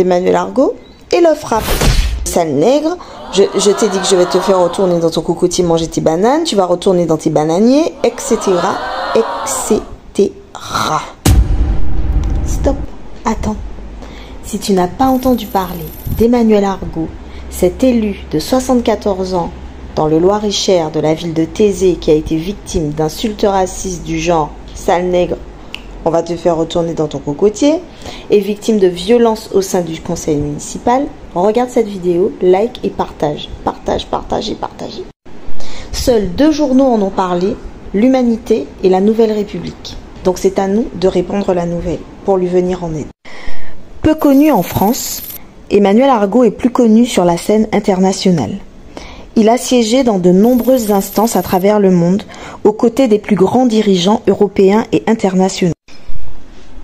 Emmanuel Argot et le frappe. Sale nègre, je t'ai dit que je vais te faire retourner dans ton cocotier manger tes bananes, tu vas retourner dans tes bananiers, etc. etc. Stop, attends. Si tu n'as pas entendu parler d'Emmanuel Argot, cet élu de 74 ans dans le Loir-et-Cher de la ville de Thésée qui a été victime d'insultes racistes du genre « sale nègre, on va te faire retourner dans ton cocotier » et victime de violences au sein du conseil municipal, regarde cette vidéo, like et partage. Partage, partage et partage. Seuls 2 journaux en ont parlé, l'Humanité et la Nouvelle République. Donc c'est à nous de répandre la nouvelle pour lui venir en aide. Peu connu en France, Emmanuel Argot est plus connu sur la scène internationale. Il a siégé dans de nombreuses instances à travers le monde, aux côtés des plus grands dirigeants européens et internationaux.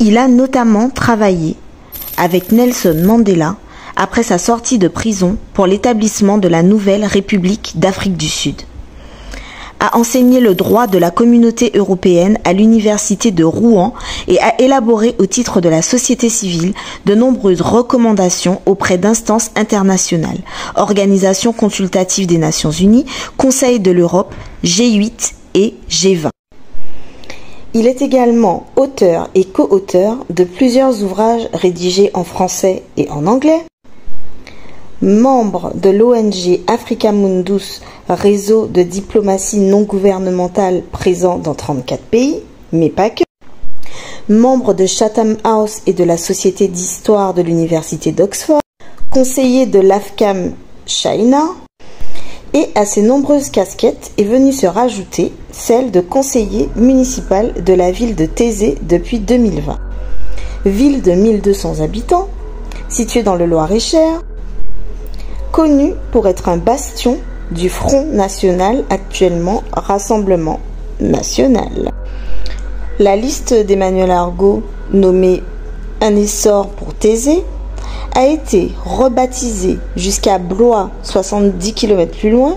Il a notamment travaillé avec Nelson Mandela après sa sortie de prison pour l'établissement de la Nouvelle République d'Afrique du Sud. A enseigné le droit de la communauté européenne à l'université de Rouen et a élaboré au titre de la société civile de nombreuses recommandations auprès d'instances internationales, organisations consultatives des Nations Unies, Conseil de l'Europe, G8 et G20. Il est également auteur et co-auteur de plusieurs ouvrages rédigés en français et en anglais. Membre de l'ONG Africa Mundus, réseau de diplomatie non gouvernementale présent dans 34 pays, mais pas que. Membre de Chatham House et de la Société d'Histoire de l'Université d'Oxford. Conseiller de l'AFCAM China. Et à ces nombreuses casquettes est venue se rajouter celle de conseiller municipal de la ville de Thésée depuis 2020. Ville de 1200 habitants, située dans le Loir-et-Cher, connu pour être un bastion du Front National, actuellement Rassemblement National. La liste d'Emmanuel Argot, nommée Un essor pour Thésée, a été rebaptisée jusqu'à Blois, 70 km plus loin,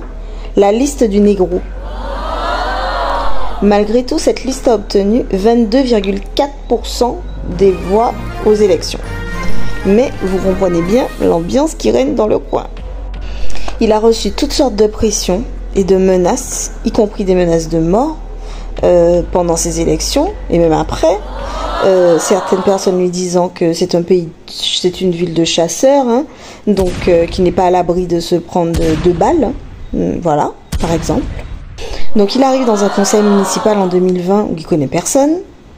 la liste du Négro. Malgré tout, cette liste a obtenu 22,4% des voix aux élections. Mais vous comprenez bien l'ambiance qui règne dans le coin. Il a reçu toutes sortes de pressions et de menaces, y compris des menaces de mort pendant ces élections et même après. Certaines personnes lui disant que c'est une ville de chasseurs, hein, donc qui n'est pas à l'abri de se prendre 2 balles, voilà, par exemple. Donc il arrive dans un conseil municipal en 2020 où il connaît personne,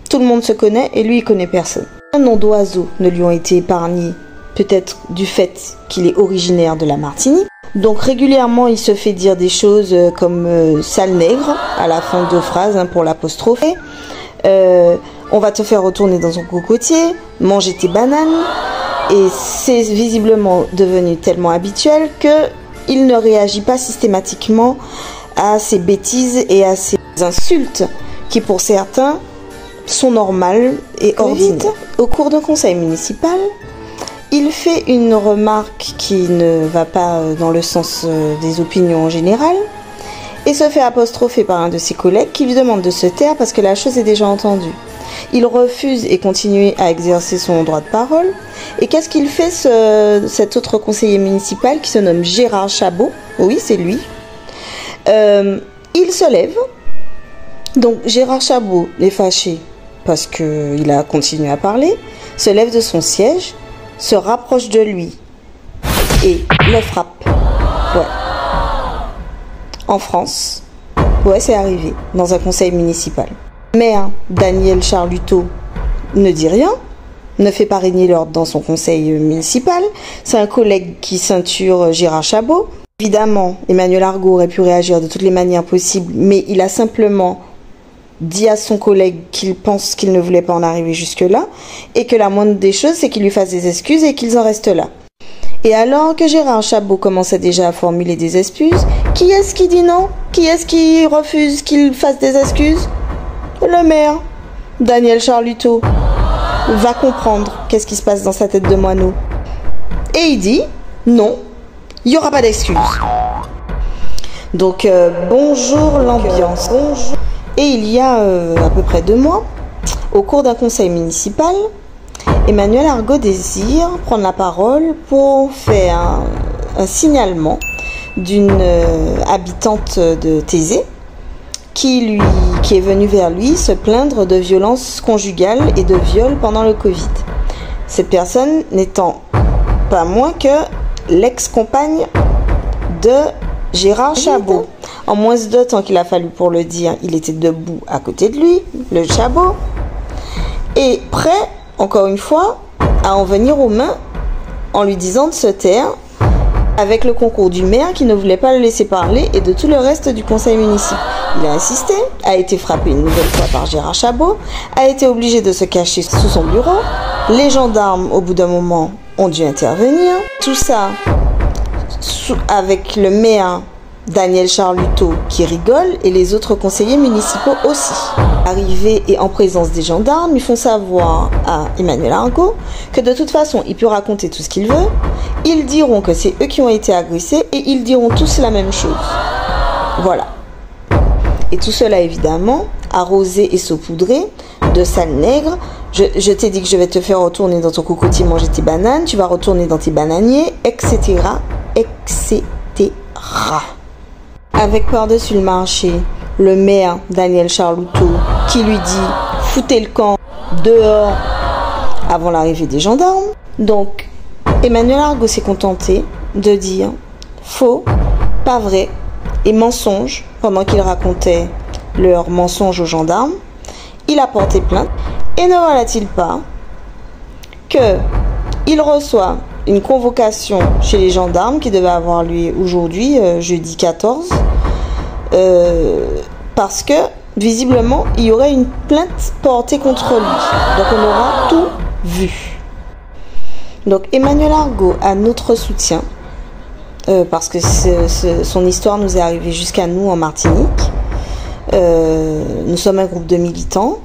tout le monde se connaît et lui il connaît personne. Un nom d'oiseau ne lui ont été épargnés, peut-être du fait qu'il est originaire de la Martinique. Donc régulièrement il se fait dire des choses comme sale nègre à la fin de phrases, hein, pour l'apostropher. On va te faire retourner dans ton cocotier, manger tes bananes. Et c'est visiblement devenu tellement habituel qu'il ne réagit pas systématiquement à ces bêtises et à ces insultes qui pour certains sont normales et ordinaires. Au cours d'un conseil municipal, il fait une remarque qui ne va pas dans le sens des opinions en général et se fait apostropher par un de ses collègues qui lui demande de se taire parce que la chose est déjà entendue. Il refuse et continue à exercer son droit de parole. Et qu'est-ce qu'il fait, cet autre conseiller municipal qui se nomme Gérard Chabot? Oui, c'est lui. Il se lève. Donc Gérard Chabot est fâché parce qu'il a continué à parler, se lève de son siège, se rapproche de lui et le frappe. Ouais. En France, ouais, c'est arrivé dans un conseil municipal. Maire Daniel Charluteau ne dit rien, ne fait pas régner l'ordre dans son conseil municipal. C'est un collègue qui ceinture Gérard Chabot. Évidemment, Emmanuel Argot aurait pu réagir de toutes les manières possibles, mais il a simplement dit à son collègue qu'il pense qu'il ne voulait pas en arriver jusque-là, et que la moindre des choses, c'est qu'il lui fasse des excuses et qu'ils en restent là. Et alors que Gérard Chabot commençait déjà à formuler des excuses, qui est-ce qui dit non? Qui est-ce qui refuse qu'il fasse des excuses? Le maire, Daniel Charluteau, va comprendre qu'est-ce qui se passe dans sa tête de moineau. Et il dit, non, il n'y aura pas d'excuses. Donc, bonjour l'ambiance. Bonjour. Et il y a à peu près 2 mois, au cours d'un conseil municipal, Emmanuel Argot désire prendre la parole pour faire un signalement d'une habitante de Thésée qui est venue vers lui se plaindre de violences conjugales et de viols pendant le Covid. Cette personne n'étant pas moins que l'ex-compagne de Gérard Chabot. En moins de temps qu'il a fallu pour le dire, il était debout à côté de lui, le Chabot, et prêt, encore une fois, à en venir aux mains en lui disant de se taire, avec le concours du maire qui ne voulait pas le laisser parler et de tout le reste du conseil municipal. Il a insisté, a été frappé une nouvelle fois par Gérard Chabot, a été obligé de se cacher sous son bureau. Les gendarmes, au bout d'un moment, ont dû intervenir. Tout ça avec le maire Daniel Charluteau qui rigole et les autres conseillers municipaux aussi. Arrivés et en présence des gendarmes, ils font savoir à Emmanuel Argot que de toute façon, il peut raconter tout ce qu'il veut. Ils diront que c'est eux qui ont été agressés et ils diront tous la même chose. Voilà. Et tout cela, évidemment, arrosé et saupoudré de sale nègre. Je t'ai dit que je vais te faire retourner dans ton cocotier manger tes bananes, tu vas retourner dans tes bananiers, etc., etc. Avec par-dessus le marché, le maire Daniel Charluteau qui lui dit « foutez le camp dehors » avant l'arrivée des gendarmes. Donc, Emmanuel Argot s'est contenté de dire « faux, pas vrai » et mensonge pendant qu'il racontait leurs mensonges aux gendarmes. Il a porté plainte et ne voilà-t-il pas qu'il reçoit une convocation chez les gendarmes qui devait avoir lieu aujourd'hui, jeudi 14, parce que visiblement il y aurait une plainte portée contre lui. Donc on aura tout vu. Donc Emmanuel Argot a notre soutien parce que son histoire nous est arrivée jusqu'à nous en Martinique. Nous sommes un groupe de militants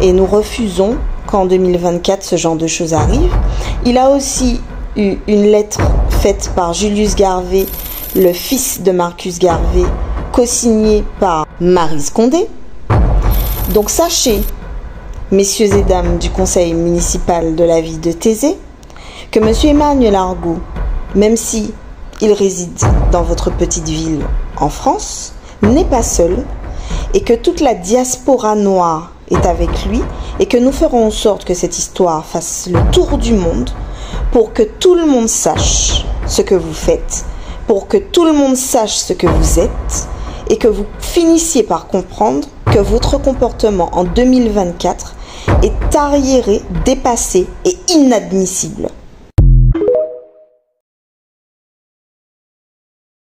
et nous refusons qu'en 2024 ce genre de choses arrive. Il a aussi eu une lettre faite par Julius Garvé, le fils de Marcus Garvé, co-signée par Maryse Condé. Donc sachez, messieurs et dames du conseil municipal de la ville de Thésée, que monsieur Emmanuel Argot, même si il réside dans votre petite ville en France, n'est pas seul et que toute la diaspora noire est avec lui et que nous ferons en sorte que cette histoire fasse le tour du monde pour que tout le monde sache ce que vous faites, pour que tout le monde sache ce que vous êtes et que vous finissiez par comprendre que votre comportement en 2024 est arriéré, dépassé et inadmissible.